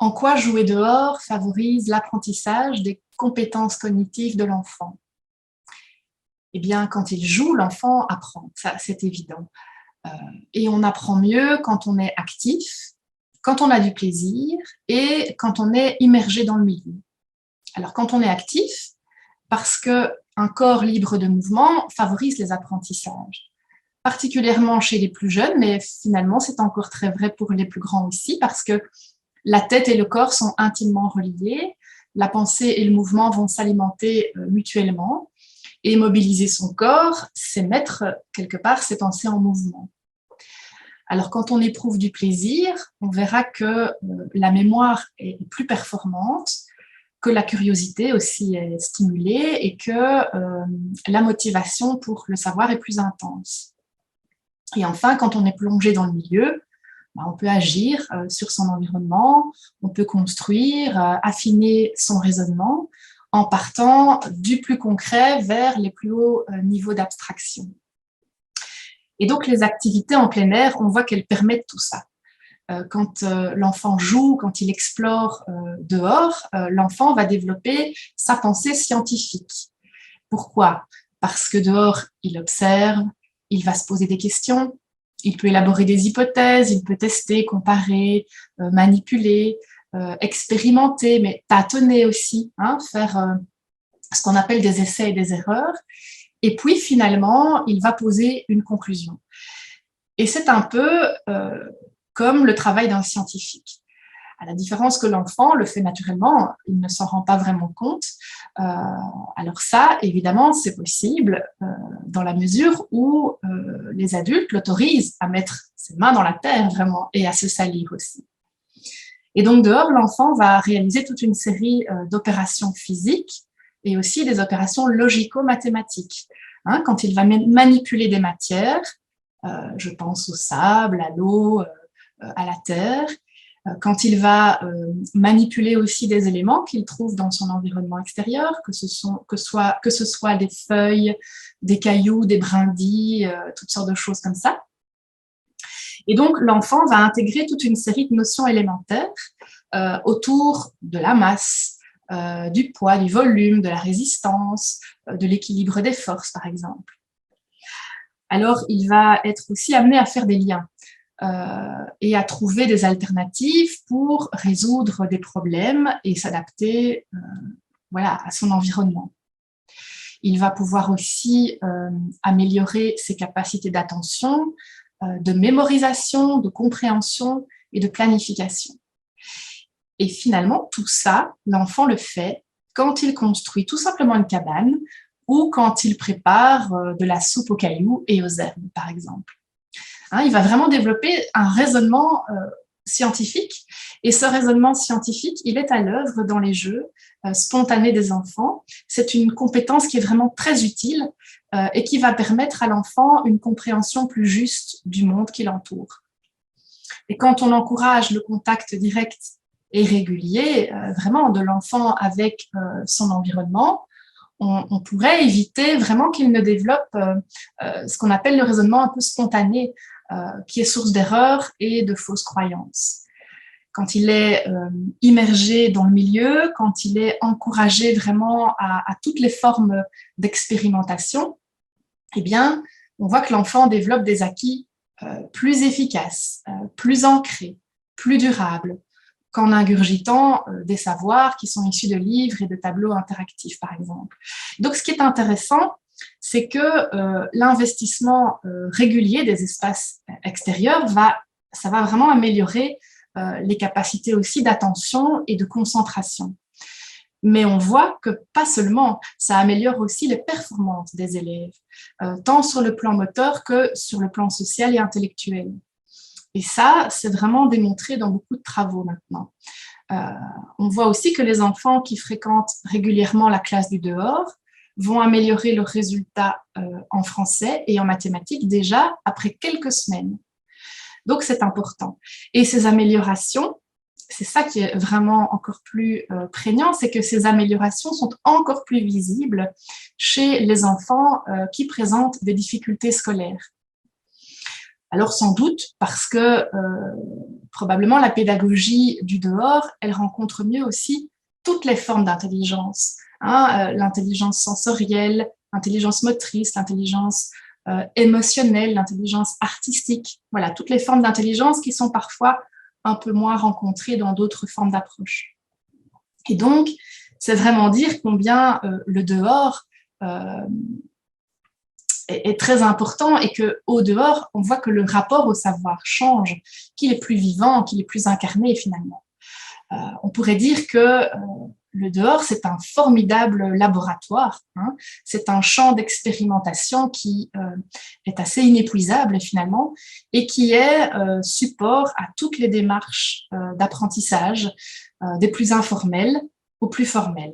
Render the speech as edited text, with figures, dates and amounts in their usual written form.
En quoi jouer dehors favorise l'apprentissage des compétences cognitives de l'enfant? Eh bien, quand il joue, l'enfant apprend, ça c'est évident. Et on apprend mieux quand on est actif, quand on a du plaisir et quand on est immergé dans le milieu. Alors quand on est actif, parce qu'un corps libre de mouvement favorise les apprentissages, particulièrement chez les plus jeunes, mais finalement c'est encore très vrai pour les plus grands aussi, parce que la tête et le corps sont intimement reliés, la pensée et le mouvement vont s'alimenter mutuellement, et mobiliser son corps, c'est mettre quelque part ses pensées en mouvement. Alors quand on éprouve du plaisir, on verra que la mémoire est plus performante, que la curiosité aussi est stimulée et que la motivation pour le savoir est plus intense. Et enfin, quand on est plongé dans le milieu, on peut agir sur son environnement, on peut construire, affiner son raisonnement en partant du plus concret vers les plus hauts niveaux d'abstraction. Et donc les activités en plein air, on voit qu'elles permettent tout ça. Quand l'enfant joue, quand il explore dehors, l'enfant va développer sa pensée scientifique. Pourquoi? Parce que dehors, il observe, il va se poser des questions, il peut élaborer des hypothèses, il peut tester, comparer, manipuler, expérimenter, mais tâtonner aussi, hein, faire ce qu'on appelle des essais et des erreurs. Et puis finalement, il va poser une conclusion. Et c'est un peu comme le travail d'un scientifique. À la différence que l'enfant le fait naturellement, il ne s'en rend pas vraiment compte. Alors ça, évidemment, c'est possible dans la mesure où les adultes l'autorisent à mettre ses mains dans la terre vraiment et à se salir aussi. Et donc dehors, l'enfant va réaliser toute une série d'opérations physiques et aussi des opérations logico-mathématiques. Hein, quand il va manipuler des matières, je pense au sable, à l'eau, à la terre, quand il va manipuler aussi des éléments qu'il trouve dans son environnement extérieur, que ce soit des feuilles, des cailloux, des brindilles, toutes sortes de choses comme ça. Et donc, l'enfant va intégrer toute une série de notions élémentaires autour de la masse, du poids, du volume, de la résistance, de l'équilibre des forces, par exemple. Alors, il va être aussi amené à faire des liens et à trouver des alternatives pour résoudre des problèmes et s'adapter voilà, à son environnement. Il va pouvoir aussi améliorer ses capacités d'attention, de mémorisation, de compréhension et de planification. Et finalement, tout ça, l'enfant le fait quand il construit tout simplement une cabane ou quand il prépare de la soupe aux cailloux et aux herbes, par exemple. Hein, il va vraiment développer un raisonnement scientifique. Et ce raisonnement scientifique, il est à l'œuvre dans les jeux spontanés des enfants. C'est une compétence qui est vraiment très utile et qui va permettre à l'enfant une compréhension plus juste du monde qui l'entoure. Et quand on encourage le contact direct et régulier, vraiment de l'enfant avec son environnement, on pourrait éviter vraiment qu'il ne développe ce qu'on appelle le raisonnement un peu spontané, qui est source d'erreurs et de fausses croyances. Quand il est immergé dans le milieu, quand il est encouragé vraiment à toutes les formes d'expérimentation, eh bien, on voit que l'enfant développe des acquis plus efficaces, plus ancrés, plus durables, qu'en ingurgitant des savoirs qui sont issus de livres et de tableaux interactifs, par exemple. Donc, ce qui est intéressant, c'est que l'investissement régulier des espaces extérieurs ça va vraiment améliorer les capacités aussi d'attention et de concentration. Mais on voit que pas seulement, ça améliore aussi les performances des élèves, tant sur le plan moteur que sur le plan social et intellectuel. Et ça, c'est vraiment démontré dans beaucoup de travaux maintenant. On voit aussi que les enfants qui fréquentent régulièrement la classe du dehors vont améliorer leurs résultats en français et en mathématiques déjà après quelques semaines. Donc, c'est important. Et ces améliorations, c'est ça qui est vraiment encore plus prégnant, c'est que ces améliorations sont encore plus visibles chez les enfants qui présentent des difficultés scolaires. Alors sans doute parce que probablement la pédagogie du dehors, elle rencontre mieux aussi toutes les formes d'intelligence, hein, l'intelligence sensorielle, l'intelligence motrice, l'intelligence émotionnelle, l'intelligence artistique. Voilà, toutes les formes d'intelligence qui sont parfois un peu moins rencontrées dans d'autres formes d'approche. Et donc, c'est vraiment dire combien le dehors est très important et qu'au dehors, on voit que le rapport au savoir change, qu'il est plus vivant, qu'il est plus incarné finalement. On pourrait dire que le dehors, c'est un formidable laboratoire, hein. C'est un champ d'expérimentation qui est assez inépuisable finalement et qui est support à toutes les démarches d'apprentissage, des plus informelles aux plus formelles.